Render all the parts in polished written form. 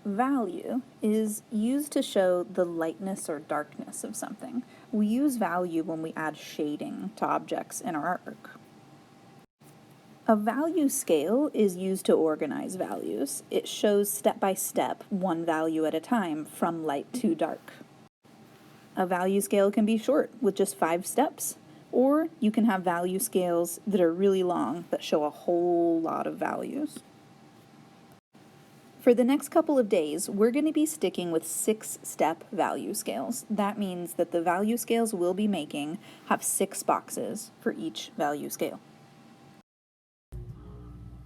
Value is used to show the lightness or darkness of something. We use value when we add shading to objects in our artwork. A value scale is used to organize values. It shows step by step, one value at a time, from light to dark. A value scale can be short, with just 5 steps, or you can have value scales that are really long that show a whole lot of values. For the next couple of days, we're going to be sticking with 6-step value scales. That means that the value scales we'll be making have 6 boxes for each value scale.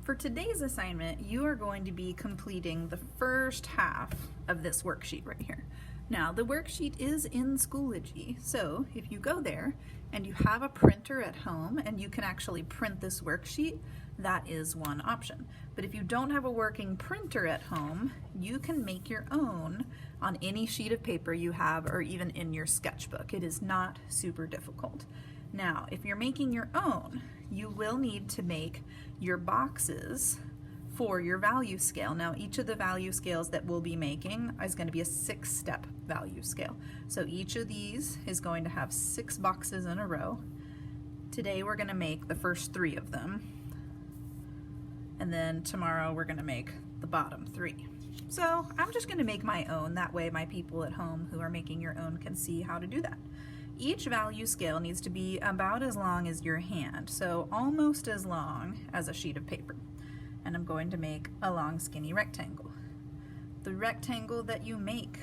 For today's assignment, you are going to be completing the first half of this worksheet right here. Now, the worksheet is in Schoology, so if you go there and you have a printer at home and you can actually print this worksheet, that is one option. But if you don't have a working printer at home, you can make your own on any sheet of paper you have or even in your sketchbook. It is not super difficult. Now, if you're making your own, you will need to make your boxes for your value scale. Now, each of the value scales that we'll be making is going to be a 6-step value scale. So each of these is going to have 6 boxes in a row. Today we're going to make the first 3 of them. And then tomorrow we're going to make the bottom 3. So I'm just going to make my own. That way my people at home who are making your own can see how to do that. Each value scale needs to be about as long as your hand, so almost as long as a sheet of paper. And I'm going to make a long skinny rectangle. The rectangle that you make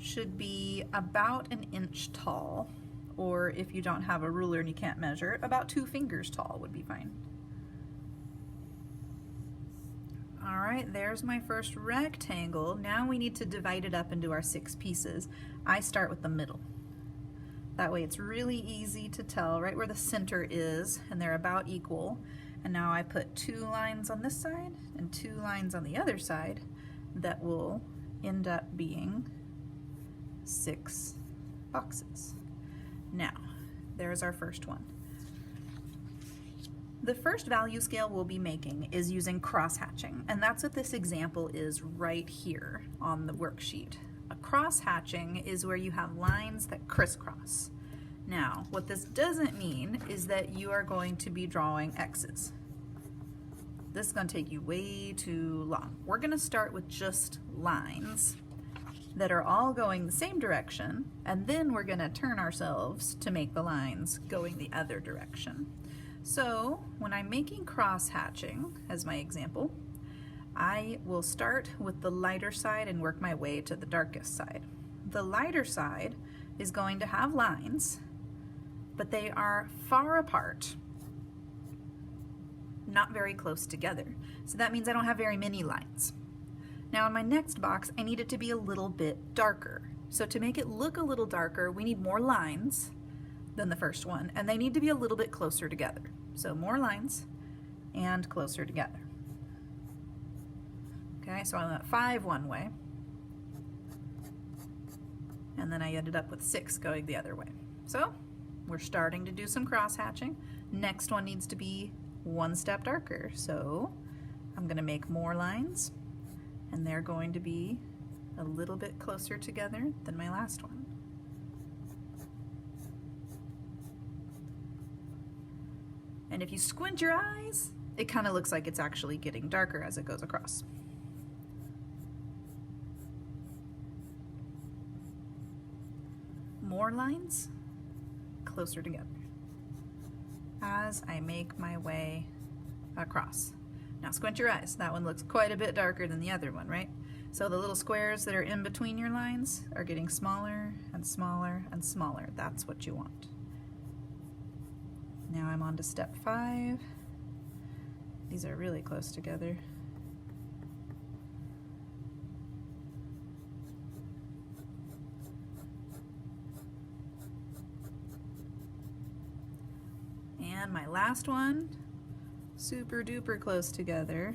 should be about an inch tall, or if you don't have a ruler and you can't measure, about 2 fingers tall would be fine. All right, there's my first rectangle. Now we need to divide it up into our 6 pieces. I start with the middle. That way it's really easy to tell right where the center is, and they're about equal. And now I put 2 lines on this side and 2 lines on the other side that will end up being 6 boxes. Now, there's our first one. The first value scale we'll be making is using cross-hatching, and that's what this example is right here on the worksheet. A cross-hatching is where you have lines that crisscross. Now, what this doesn't mean is that you are going to be drawing X's. This is going to take you way too long. We're going to start with just lines that are all going the same direction, and then we're going to turn ourselves to make the lines going the other direction. So, when I'm making cross-hatching, as my example, I will start with the lighter side and work my way to the darkest side. The lighter side is going to have lines, but they are far apart, not very close together. So that means I don't have very many lines. Now in my next box, I need it to be a little bit darker. So to make it look a little darker, we need more lines than the first one, and they need to be a little bit closer together. So more lines and closer together. Okay, so I'm at 5 one way, and then I ended up with 6 going the other way. So we're starting to do some cross-hatching. Next one needs to be 1 step darker. So I'm going to make more lines, and they're going to be a little bit closer together than my last one. And if you squint your eyes, it kind of looks like it's actually getting darker as it goes across. More lines closer together as I make my way across. Now squint your eyes. That one looks quite a bit darker than the other one, right? So the little squares that are in between your lines are getting smaller and smaller and smaller. That's what you want. Now I'm on to step 5. These are really close together. And my last one, super duper close together.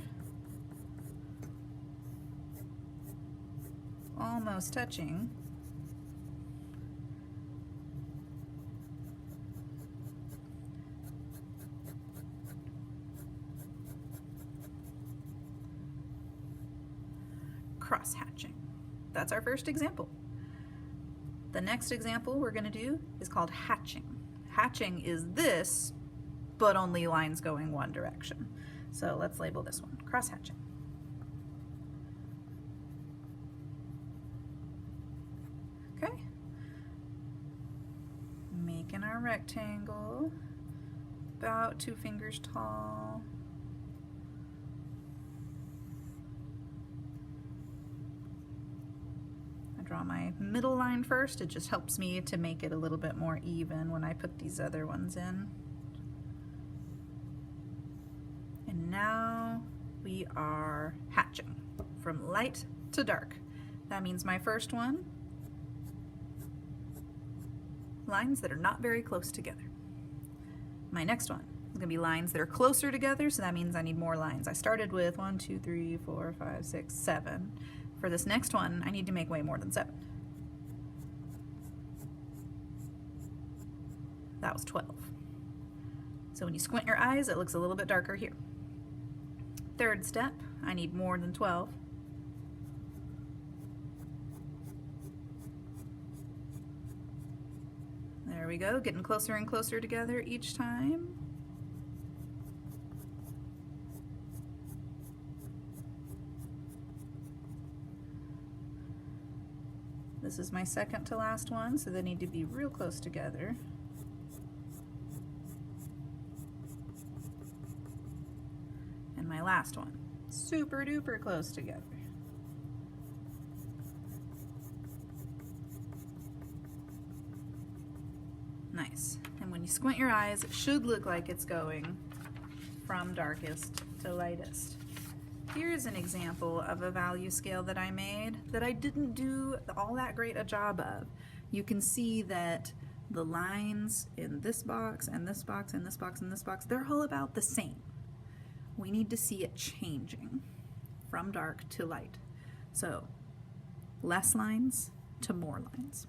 Almost touching. cross-hatching. That's our first example. The next example we're going to do is called hatching. Hatching is this, but only lines going one direction. So let's label this one cross-hatching. Okay. Making our rectangle about 2 fingers tall. Draw my middle line first. It just helps me to make it a little bit more even when I put these other ones in. And now we are hatching from light to dark. That means my first one, lines that are not very close together. My next one is going to be lines that are closer together, so that means I need more lines. I started with 1, 2, 3, 4, 5, 6, 7. For this next one, I need to make way more than 7. That was 12. So when you squint your eyes, it looks a little bit darker here. Third step, I need more than 12. There we go, getting closer and closer together each time. This is my second to last one, so they need to be real close together. And my last one, super duper close together. Nice. And when you squint your eyes, it should look like it's going from darkest to lightest. Here's an example of a value scale that I made that I didn't do all that great a job of. You can see that the lines in this box and this box and this box and this box, they're all about the same. We need to see it changing from dark to light. So less lines to more lines.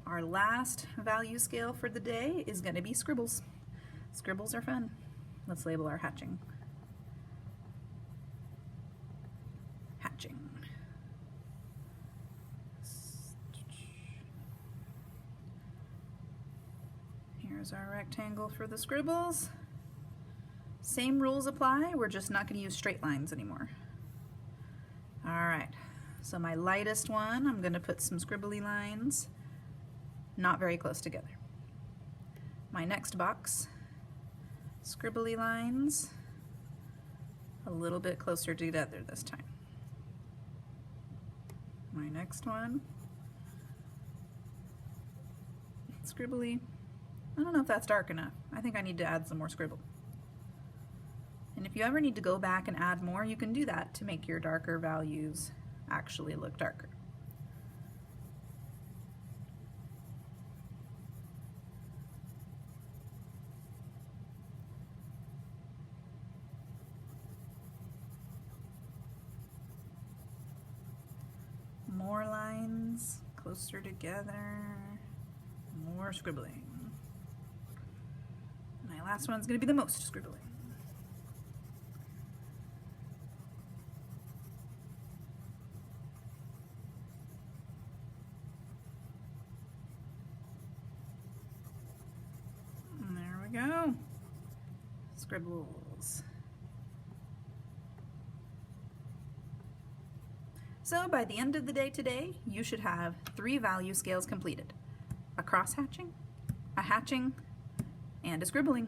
Our last value scale for the day is going to be scribbles. Scribbles are fun. Let's label our hatching. Hatching. Here's our rectangle for the scribbles. Same rules apply, we're just not going to use straight lines anymore. Alright, so my lightest one, I'm going to put some scribbly lines, not very close together. My next box, scribbly lines, a little bit closer together this time. My next one, scribbly. I don't know if that's dark enough. I think I need to add some more scribble. And if you ever need to go back and add more, you can do that to make your darker values actually look darker. More lines closer together, more scribbling. My last one's going to be the most scribbling. And there we go. Scribbles. So by the end of the day today, you should have 3 value scales completed: a cross-hatching, a hatching, and a scribbling.